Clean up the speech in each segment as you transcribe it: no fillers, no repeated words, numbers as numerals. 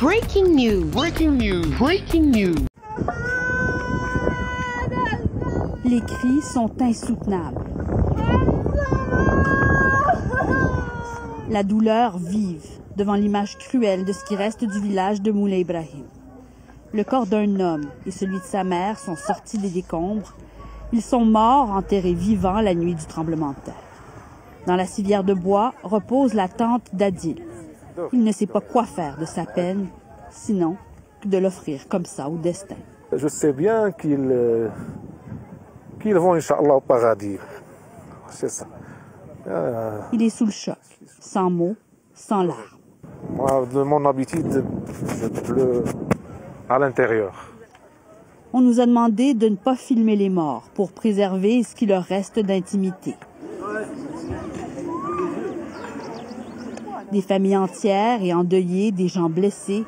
Breaking news. Breaking news. Breaking news. Les cris sont insoutenables. La douleur vive devant l'image cruelle de ce qui reste du village de Moulay Ibrahim. Le corps d'un homme et celui de sa mère sont sortis des décombres. Ils sont morts, enterrés vivants la nuit du tremblement de terre. Dans la civière de bois repose la tante d'Adil. Il ne sait pas quoi faire de sa peine, sinon que de l'offrir comme ça au destin. Je sais bien qu'ils vont, Inch'Allah, au paradis. C'est ça. Il est sous le choc, sans mots, sans larmes. Moi, de mon habitude, je pleure à l'intérieur. On nous a demandé de ne pas filmer les morts pour préserver ce qui leur reste d'intimité. Des familles entières et endeuillées, des gens blessés,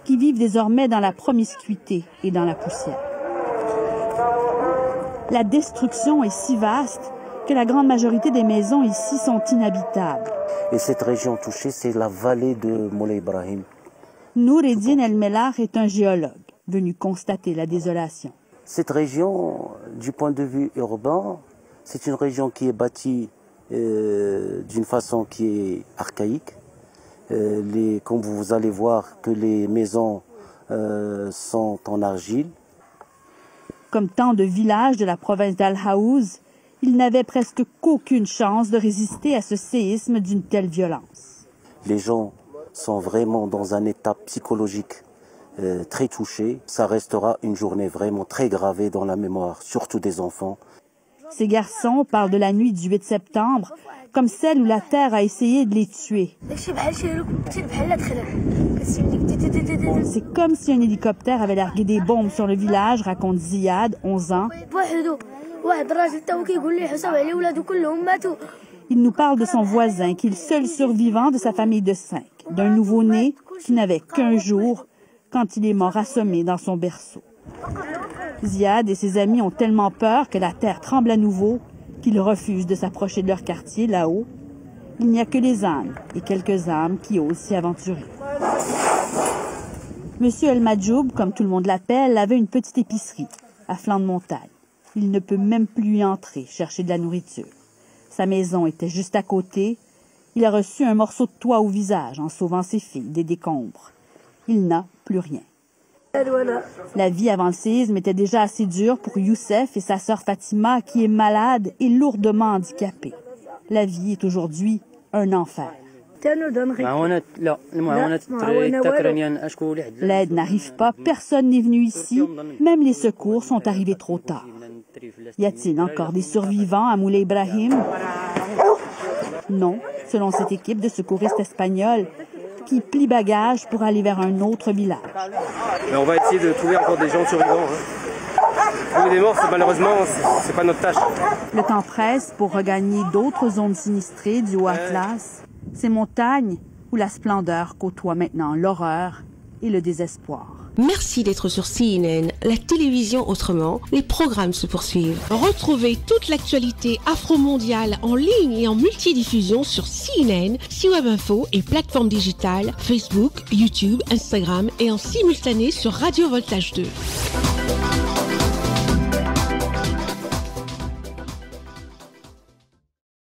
qui vivent désormais dans la promiscuité et dans la poussière. La destruction est si vaste que la grande majorité des maisons ici sont inhabitables. Et cette région touchée, c'est la vallée de Moulay Ibrahim. Noureddin El-Mellah est un géologue venu constater la désolation. Cette région, du point de vue urbain, c'est une région qui est bâtie d'une façon qui est archaïque. Comme vous allez voir que les maisons sont en argile. Comme tant de villages de la province d'Al-Haouz, ils n'avaient presque qu'aucune chance de résister à ce séisme d'une telle violence. Les gens sont vraiment dans un état psychologique très touché. Ça restera une journée vraiment très gravée dans la mémoire, surtout des enfants. Ces garçons parlent de la nuit du 8 septembre comme celle où la terre a essayé de les tuer. C'est comme si un hélicoptère avait largué des bombes sur le village, raconte Ziad, 11 ans. Il nous parle de son voisin, qui est le seul survivant de sa famille de 5, d'un nouveau-né qui n'avait qu'1 jour quand il est mort assommé dans son berceau. Ziad et ses amis ont tellement peur que la terre tremble à nouveau qu'ils refusent de s'approcher de leur quartier, là-haut. Il n'y a que les ânes et quelques âmes qui osent s'y aventurer. Monsieur El Madjoub, comme tout le monde l'appelle, avait une petite épicerie à flanc de montagne. Il ne peut même plus y entrer, chercher de la nourriture. Sa maison était juste à côté. Il a reçu un morceau de toit au visage en sauvant ses filles des décombres. Il n'a plus rien. La vie avant le séisme était déjà assez dure pour Youssef et sa sœur Fatima, qui est malade et lourdement handicapée. La vie est aujourd'hui un enfer. L'aide n'arrive pas, personne n'est venu ici, même les secours sont arrivés trop tard. Y a-t-il encore des survivants à Moulay Ibrahim? Non, selon cette équipe de secouristes espagnols, qui plie bagages pour aller vers un autre village. Mais on va essayer de trouver encore des gens survivants. Trouver des morts, malheureusement, c'est pas notre tâche. Le temps presse pour regagner d'autres zones sinistrées du Haut-Atlas, ces montagnes où la splendeur côtoie maintenant l'horreur et le désespoir. Merci d'être sur CNN, la télévision autrement. Les programmes se poursuivent. Retrouvez toute l'actualité afro-mondiale en ligne et en multidiffusion sur CNN, C-Web Info et plateformes digitales, Facebook, YouTube, Instagram et en simultané sur Radio Voltage 2.